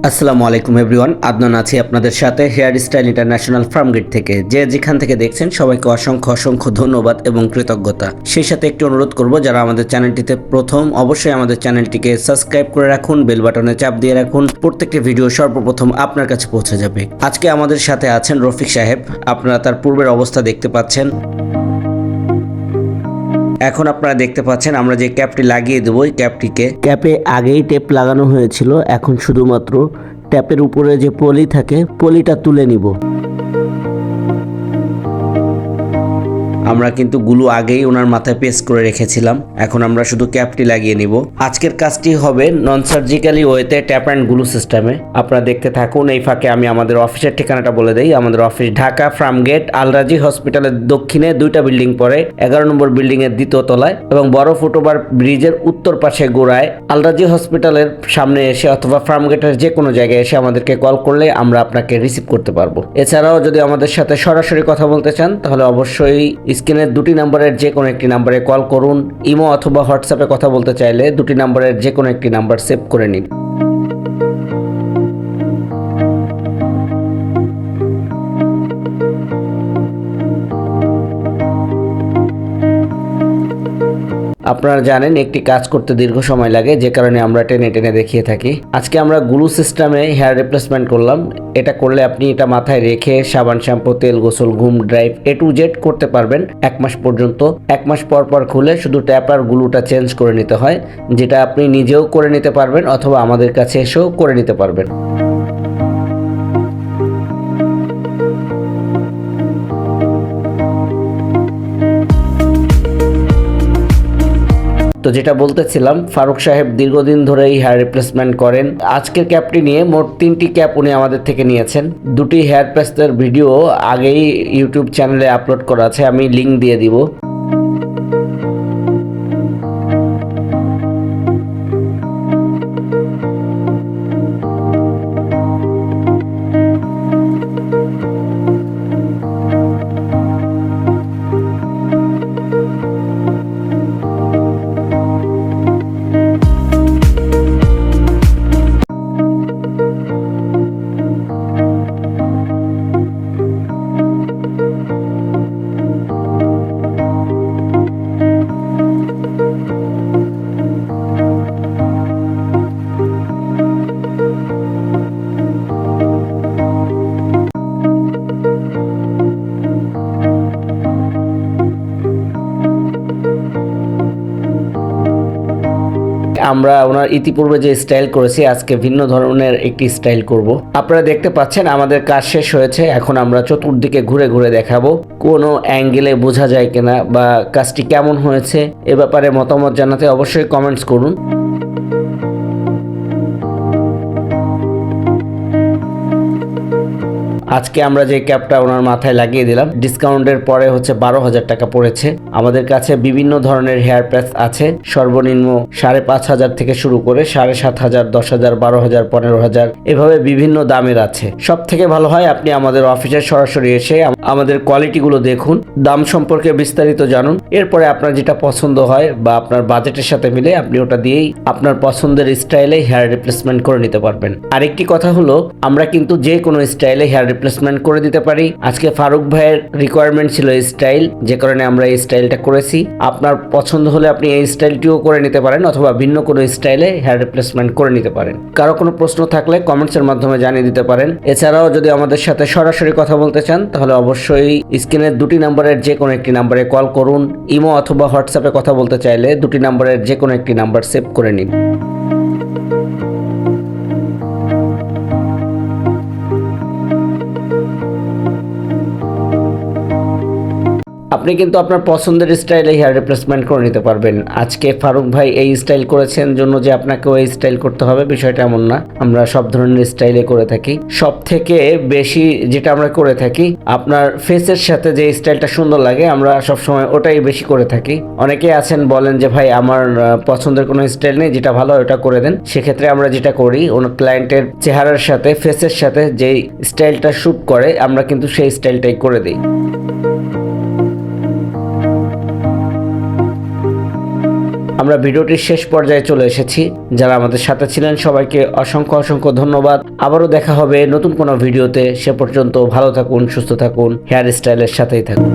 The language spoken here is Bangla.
আসসালামু আলাইকুম এভরিওয়ান, আদনান আছি আপনাদের সাথে hair style international Farmgate থেকে। যেখান থেকে দেখছেন সবাইকে অসংখ্য অসংখ্য ধন্যবাদ এবং কৃতজ্ঞতা। সেই সাথে একটি অনুরোধ করব, যারা আমাদের চ্যানেলটিতে প্রথম, অবশ্যই আমাদের চ্যানেলটিকে সাবস্ক্রাইব করে রাখুন, বেল বাটনে চাপ দিয়ে রাখুন, প্রত্যেকটি ভিডিও সর্বপ্রথম আপনার কাছে পৌঁছে যাবে। আজকে আমাদের সাথে আছেন রফিক সাহেব। আপনারা তার পূর্বের অবস্থা দেখতে পাচ্ছেন। এখন আপনারা দেখতে পাচ্ছেন আমরা যে ক্যাপটি লাগিয়ে দেবো, এই ক্যাপে আগেই টেপ লাগানো হয়েছিল। এখন শুধুমাত্র ট্যাপের উপরে যে পলি থাকে, পলিটা তুলে নিব। আমরা কিন্তু গুলো আগেই ওনার মাথায় পেস্ট করে রেখেছিলাম। এখন আমরা শুধু ক্যাপটি লাগিয়ে নিব। আজকের কাজটি হবে নন সার্জিক্যালি ওয়েতে ট্যাপ অ্যান্ড গ্লু সিস্টেমে। আপনারা দেখতে থাকুন। এই ফাঁকে আমি আমাদের অফিসের ঠিকানাটা বলে দেই। আমাদের অফিস ঢাকা ফার্মগেট আলরাজি হসপিটালের দক্ষিণে 2টা বিল্ডিং পরে, 11 নম্বর বিল্ডিং এর 2য় তলায় এবং বড় ফুটওভার ব্রিজের উত্তর পাশে গোড়ায়। আলরাজি হসপিটালের সামনে এসে অথবা ফার্মগেটের যে কোনো জায়গায় এসে আমাদেরকে কল করলে আমরা আপনাকে রিসিভ করতে পারবো। এছাড়াও যদি আমাদের সাথে সরাসরি কথা বলতে চান, তাহলে অবশ্যই স্ক্রিনের 2টি নাম্বারের যে কোনো একটি নাম্বারে কল করুন। ইমো অথবা হোয়াটসঅ্যাপে কথা বলতে চাইলে 2টি নাম্বারের যে কোনো একটি নাম্বার সেভ করে নিন। আপনারা জানেন একটি কাজ করতে দীর্ঘ সময় লাগে, যে কারণে আমরা টেনে টেনে দেখিয়ে থাকি। আজকে আমরা গ্লু সিস্টেমে হেয়ার রিপ্লেসমেন্ট করলাম। এটা করলে আপনি এটা মাথায় রেখে সাবান, শ্যাম্পু, তেল, গোসল, ঘুম, ড্রাইভ A to Z করতে পারবেন 1 মাস পর্যন্ত। 1 মাস পর পর খুলে শুধু ট্যাপ আর গ্লুটা চেঞ্জ করে নিতে হয়, যেটা আপনি নিজেও করে নিতে পারবেন অথবা আমাদের কাছে এসেও করে নিতে পারবেন। তো যেটা বলতেছিলাম, ফারুক সাহেব দীর্ঘদিন ধরেই হেয়ার রিপ্লেসমেন্ট করেন। আজকের ক্যাপটি নিয়ে মোট 3টি ক্যাপ উনি আমাদের থেকে নিয়েছেন। 2টি হেয়ার প্যাচের ভিডিও আগেই ইউটিউব চ্যানেলে আপলোড করা আছে, আমি লিংক দিয়ে দিব। আমরা ওনার ইতিপূর্বে যে স্টাইল করেছি, আজকে ভিন্ন ধরনের একটি স্টাইল করব। আপনারা দেখতে পাচ্ছেন আমাদের কাজ শেষ হয়েছে। এখন আমরা চতুর্দিকে ঘুরে ঘুরে দেখাবো কোনো অ্যাঙ্গেলে বোঝা যায় কিনা বা কাজটি কেমন হয়েছে। এ ব্যাপারে মতামত জানাতে অবশ্যই কমেন্টস করুন। আজকে আমরা যে ক্যাপটা ওনার মাথায় লাগিয়ে দিলাম, ডিসকাউন্টের পরে হচ্ছে 12,000 টাকা পড়েছে। আমাদের কাছে বিভিন্ন ধরনের হেয়ার প্যাচ আছে, সর্বনিম্ন 5,500 থেকে শুরু করে 7,500, 10,000, 12,000, 15,000 এভাবে বিভিন্ন দামের আছে। সব থেকে ভালো হয় আপনি আমাদের অফিসে সরাসরি এসে আমাদের কোয়ালিটিগুলো দেখুন, দাম সম্পর্কে বিস্তারিত জানুন। এরপরে আপনার যেটা পছন্দ হয় বা আপনার বাজেটের সাথে মিলে আপনি ওটা দিয়েই আপনার পছন্দের স্টাইলে হেয়ার রিপ্লেসমেন্ট করে নিতে পারবেন। আরেকটি কথা হলো, আমরা কিন্তু যে কোনো স্টাইলে হেয়ার রিপ্লেসমেন্ট করে দিতে পারি। আজকে ফারুক ভাইয়ের রিকোয়ারমেন্ট ছিল এই স্টাইল, যে কারণে আমরা এই স্টাইলটা করেছি। আপনার পছন্দ হলে আপনি এই স্টাইলটিও করে নিতে পারেন অথবা ভিন্ন কোনো স্টাইলে হেয়ার রিপ্লেসমেন্ট করে নিতে পারেন। কারো কোনো প্রশ্ন থাকলে কমেন্টসের মাধ্যমে জানিয়ে দিতে পারেন। এছাড়াও যদি আমাদের সাথে সরাসরি কথা বলতে চান, তাহলে অবশ্যই স্ক্রিনের 2টি নাম্বারের যে কোনো একটি নাম্বারে কল করুন। ইমো অথবা হোয়াটসঅ্যাপে কথা বলতে চাইলে 2টি নাম্বারের যে কোনো একটি নাম্বার সেভ করে নিন। আপনি কিন্তু আপনার পছন্দের স্টাইলে হেয়ার রিপ্লেসমেন্ট করে নিতে পারবেন। আজকে ফারুক ভাই এই স্টাইল করেছেন জন্য যে আপনাকেও এই স্টাইল করতে হবে বিষয়টা এমন না। আমরা সব ধরনের স্টাইলে করে থাকি। সব থেকে বেশি যেটা আমরা করে থাকি, আপনার ফেসের সাথে যে স্টাইলটা সুন্দর লাগে আমরা সবসময় ওটাই বেশি করে থাকি। অনেকে আছেন বলেন যে ভাই আমার পছন্দের কোনো স্টাইল নেই, যেটা ভালো ওটা করে দেন। সেক্ষেত্রে আমরা যেটা করি, ওনার ক্লায়েন্টের চেহারার সাথে ফেসের সাথে যেই স্টাইলটা স্যুট করে আমরা কিন্তু সেই স্টাইলটাই করে দিই। আমরা ভিডিওটির শেষ পর্যায়ে চলে এসেছি। যারা আমাদের সাথে ছিলেন সবাইকে অসংখ্য অসংখ্য ধন্যবাদ। আবারও দেখা হবে নতুন কোনো ভিডিওতে। সে পর্যন্ত ভালো থাকুন, সুস্থ থাকুন, হেয়ার স্টাইলের সাথেই থাকুন।